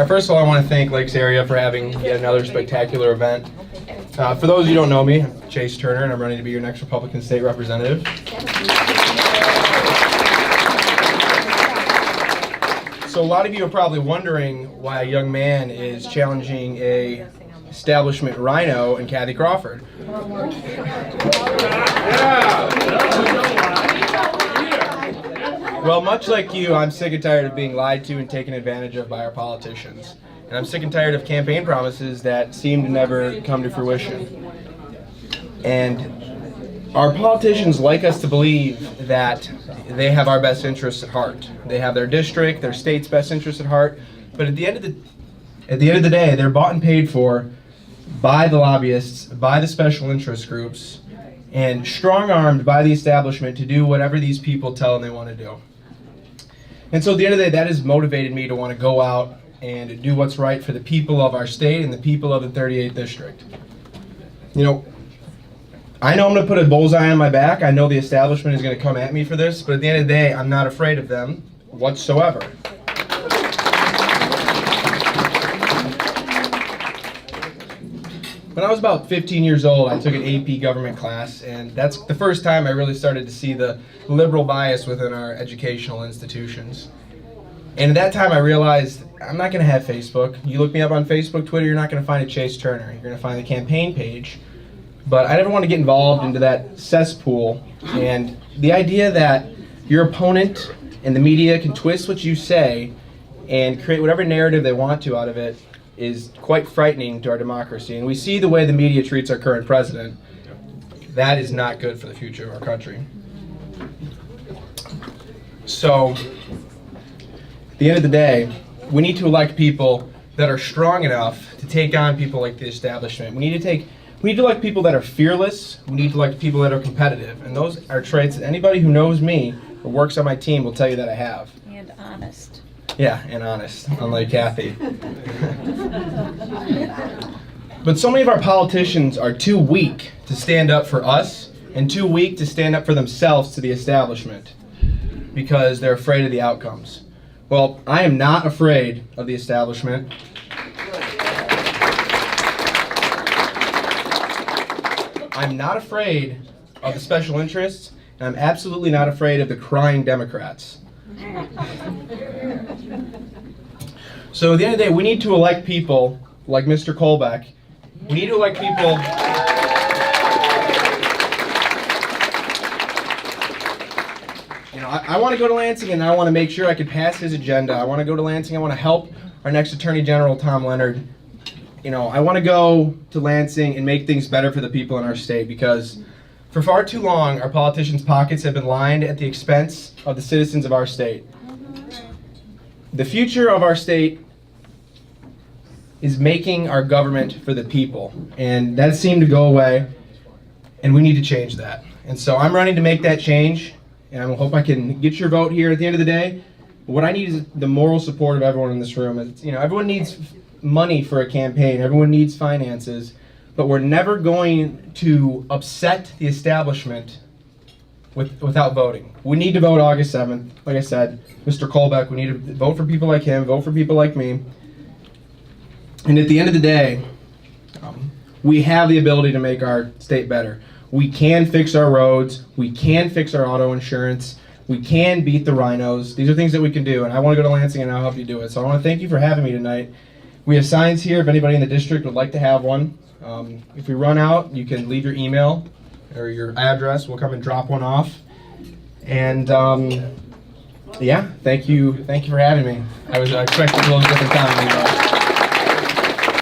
First of all, I want to thank Lakes Area for having yet another spectacular event. For those of you who don't know me, I'm Chase Turner, and I'm running to be your next Republican state representative. So a lot of you are probably wondering why a young man is challenging a establishment rhino in Kathy Crawford. Well, much like you, I'm sick and tired of being lied to and taken advantage of by our politicians. And I'm sick and tired of campaign promises that seem to never come to fruition. And our politicians like us to believe that they have our best interests at heart. They have their district, their state's best interests at heart. But at the end of the day, they're bought and paid for by the lobbyists, by the special interest groups, and strong-armed by the establishment to do whatever these people tell them they want to do. And so at the end of the day, that has motivated me to want to go out and do what's right for the people of our state and the people of the 38th District. You know, I know I'm going to put a bullseye on my back. I know the establishment is going to come at me for this, but at the end of the day, I'm not afraid of them whatsoever. When I was about 15 years old, I took an AP government class, and that's the first time I really started to see the liberal bias within our educational institutions. And at that time, I realized I'm not going to have Facebook. You look me up on Facebook, Twitter, you're not going to find a Chase Turner. You're going to find the campaign page. But I never want to get involved into that cesspool. And the idea that your opponent and the media can twist what you say and create whatever narrative they want to out of it is quite frightening to our democracy. And we see the way the media treats our current president. That is not good for the future of our country. So, at the end of the day, we need to elect people that are strong enough to take on people like the establishment. We need to elect people that are fearless. We need to elect people that are competitive. And those are traits that anybody who knows me or works on my team will tell you that I have. And honest. Yeah, and honest, unlike Kathy. But so many of our politicians are too weak to stand up for us and too weak to stand up for themselves to the establishment because they're afraid of the outcomes. Well, I am not afraid of the establishment. I'm not afraid of the special interests, and I'm absolutely not afraid of the crying Democrats. So at the end of the day, we need to elect people like Mr. Kolbeck. We need to elect people I want to go to Lansing and I want to make sure I can pass his agenda. I want to go to Lansing. I want to help our next Attorney General, Tom Leonard. I want to go to Lansing and make things better for the people in our state because for far too long, our politicians' pockets have been lined at the expense of the citizens of our state. The future of our state is making our government for the people, and that seemed to go away, and we need to change that. And so I'm running to make that change, and I hope I can get your vote here at the end of the day. What I need is the moral support of everyone in this room. Everyone needs money for a campaign, everyone needs finances, but we're never going to upset the establishment without voting. We need to vote August 7th. Like I said, Mr. Kolbeck, we need to vote for people like him, vote for people like me. And at the end of the day, we have the ability to make our state better. We can fix our roads. We can fix our auto insurance. We can beat the rhinos. These are things that we can do, and I want to go to Lansing and I'll help you do it. So I want to thank you for having me tonight. We have signs here if anybody in the district would like to have one. If we run out, you can leave your email or your address. We'll come and drop one off. And yeah, thank you for having me. I was expecting a little different time.